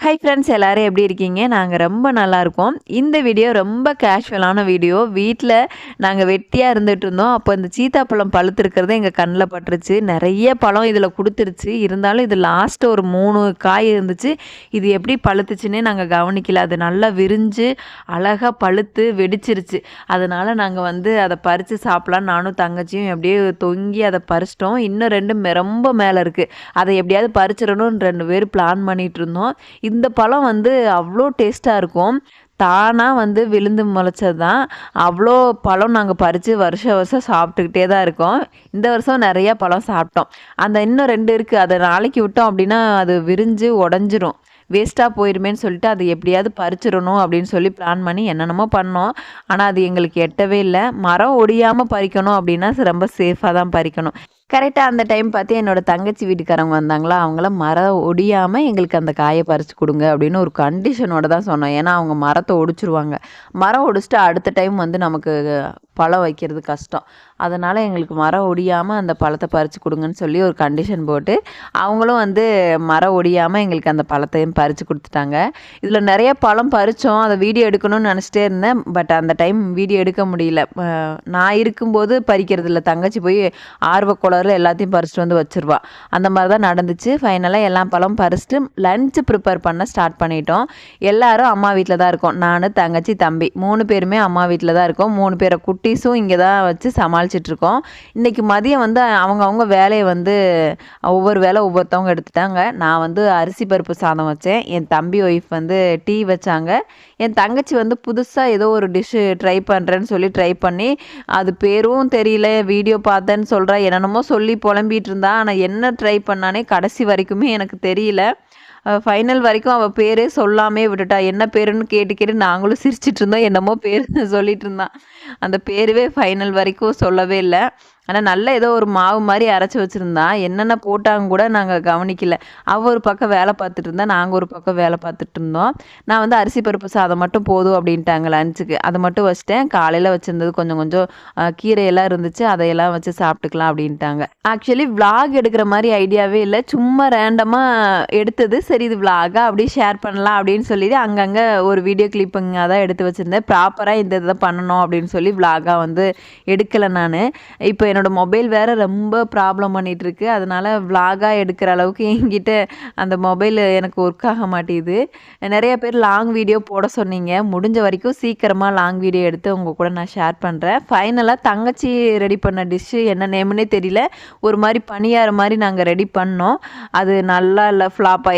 Hi friends, எல்லாரும் எப்படி இருக்கீங்க? நாங்கள் ரொம்ப நல்லாயிருக்கோம். இந்த வீடியோ ரொம்ப கேஷுவலான வீடியோ. வீட்டில் நாங்கள் வெட்டியாக இருந்துட்டு இருந்தோம். அப்போ இந்த சீத்தாப்பழம் பழுத்திருக்கிறது எங்கள் கண்ணில் பட்டுருச்சு. நிறைய பழம் இதில் கொடுத்துருச்சு. இருந்தாலும் இது லாஸ்ட்டு ஒரு 3 காய் இருந்துச்சு. இது எப்படி பழுத்துச்சுன்னே நாங்கள் கவனிக்கல. அது நல்லா விரிஞ்சு அழகாக பழுத்து வெடிச்சிருச்சு. அதனால் நாங்கள் அதை பறித்து சாப்பிட்லான்னு நானும் தங்கச்சியும் எப்படியே தொங்கி அதை பறிச்சிட்டோம். இன்னும் 2 ரொம்ப மேலே இருக்குது. அதை எப்படியாவது பறிச்சிடணும்னு 2 பேர் பிளான் பண்ணிகிட்டு இருந்தோம். இந்த பழம் அவ்வளோ டேஸ்ட்டாக இருக்கும். தானா விழுந்து முளைச்சது தான். அவ்வளோ பழம் நாங்கள் பறித்து வருஷம் சாப்பிட்டுக்கிட்டே தான் இருக்கோம். இந்த வருஷம் நிறையா பழம் சாப்பிட்டோம். அந்த இன்னும் 2 இருக்குது. அதை நாளைக்கு விட்டோம் அப்படின்னா அது விரிஞ்சு உடஞ்சிரும். வேஸ்ட்டாக போயிடுமேன்னு சொல்லிட்டு அது எப்படியாவது பறிச்சிடணும் அப்படின்னு சொல்லி பிளான் பண்ணி என்னென்னமோ பண்ணோம். ஆனால் அது எங்களுக்கு எட்டவே இல்லை. மரம் ஒடியாமல் பறிக்கணும் அப்படின்னா ரொம்ப சேஃபாக தான் பறிக்கணும். கரெக்டாக அந்த டைம் பார்த்து என்னோடய தங்கச்சி வீட்டுக்காரவங்க வந்தாங்களா, அவங்கள மரம் ஒடியாமல் எங்களுக்கு அந்த காயை பறித்து கொடுங்க அப்படின்னு ஒரு கண்டிஷனோடு தான் சொன்னோம். ஏன்னா அவங்க மரத்தை ஒடிச்சிருவாங்க. மரம் ஒடிச்சிட்டு அடுத்த டைம் நமக்கு பழம் வைக்கிறது கஷ்டம். அதனால் எங்களுக்கு மரம் ஒடியாமல் அந்த பழத்தை பறித்து கொடுங்கன்னு சொல்லி ஒரு கண்டிஷன் போட்டு அவங்களும் மரம் ஒடியாமல் எங்களுக்கு அந்த பழத்தையும் பறித்து கொடுத்துட்டாங்க. இதில் நிறைய பழம் பறித்தோம். அதை வீடியோ எடுக்கணும்னு நினச்சிட்டே இருந்தேன். பட் அந்த டைம் வீடியோ எடுக்க முடியல. நான் இருக்கும்போது பறிக்கிறது இல்லை. தங்கச்சி போய் ஆர்வக்கோளாறுல எல்லாத்தையும் பறிச்சிட்டு வச்சுருவா. அந்த மாதிரி தான் நடந்துச்சு. ஃபைனலாக எல்லா பழம் பறிச்சிட்டு லஞ்சு ப்ரிப்பேர் பண்ண ஸ்டார்ட் பண்ணிட்டோம். எல்லோரும் அம்மா வீட்டில் தான் இருக்கோம். நான், தங்கச்சி, தம்பி 3 பேருமே அம்மா வீட்டில் தான் இருக்கோம். 3 பேரை குட்டீஸும் இங்கே தான் வச்சு சமாளிச்சிட்ருக்கோம். இன்றைக்கி மதியம் அவங்கவுங்க வேலையை ஒவ்வொரு வேலை ஒவ்வொருத்தவங்க எடுத்துட்டாங்க. நான் அரிசி பருப்பு சாதம் வச்சேன். என் தம்பி ஒய்ஃப் டீ வச்சாங்க. என் தங்கச்சி புதுசாக ஏதோ ஒரு டிஷ்ஷு ட்ரை பண்ணுறேன்னு சொல்லி ட்ரை பண்ணி அது பேரும் தெரியல, வீடியோ பார்த்தேன்னு சொல்கிறா, என்னென்னமோ சொல்லி புலம்பிகிட்டு இருந்தா. ஆனால் என்ன ட்ரை பண்ணானே கடைசி வரைக்குமே எனக்கு தெரியல. ஃபைனல் வரைக்கும் அவள் பேரே சொல்லாமே விட்டுட்டா. என்ன பேருன்னு கேட்டு நாங்களும் சிரிச்சிட்டு இருந்தோம். என்னமோ பேர் சொல்லிட்டு இருந்தான். அந்த பேருவே ஃபைனல் வரைக்கும் சொல்லவே இல்லை. ஆனால் நல்லா ஏதோ ஒரு மாவு மாதிரி அரைச்சி வச்சுருந்தா. என்னென்ன போட்டாங்க கூட நாங்கள் கவனிக்கல. அவள் ஒரு பக்கம் வேலை பார்த்துட்டு இருந்தா, நாங்கள் ஒரு பக்கம் வேலை பார்த்துட்டு இருந்தோம். நான் அரிசி பருப்பு சாதம் மட்டும் போதும் அப்படின்ட்டாங்க லஞ்சுக்கு. அதை மட்டும் வச்சுட்டேன். காலையில் வச்சுருந்தது கொஞ்சம் கொஞ்சம் கீரையெல்லாம் இருந்துச்சு, அதையெல்லாம் வச்சு சாப்பிட்டுக்கலாம் அப்படின்ட்டாங்க. ஆக்சுவலி விலாக் எடுக்கிற மாதிரி ஐடியாவே இல்லை. சும்மா ரேண்டமாக எடுத்தது. சரி இது விலாகாக அப்படியே ஷேர் பண்ணலாம் அப்படின்னு சொல்லி அங்கங்கே ஒரு வீடியோ கிளிப்பிங்காக தான் எடுத்து வச்சுருந்தேன். ப்ராப்பராக இந்த இதை பண்ணணும் அப்படின்னு சொல்லி விலாகாக எடுக்கலை நான். இப்போ என்னோடய மொபைல் வேறு ரொம்ப ப்ராப்ளம் பண்ணிகிட்ருக்கு. அதனால் விலாகாக எடுக்கிற அளவுக்கு என்கிட்ட அந்த மொபைல் எனக்கு ஒர்க் ஆக மாட்டேங்குது. நிறைய பேர் லாங் வீடியோ போட சொன்னீங்க. முடிஞ்ச வரைக்கும் சீக்கிரமாக லாங் வீடியோ எடுத்து உங்கள் கூட நான் ஷேர் பண்ணுறேன். ஃபைனலாக தங்கச்சி ரெடி பண்ண டிஷ்ஷு என்ன நேம்னே தெரியல. ஒரு மாதிரி பணியார மாதிரி நாங்கள் ரெடி பண்ணோம். அது நல்லா இல்லை, ஃப்ளாப் ஆயிடுச்சு.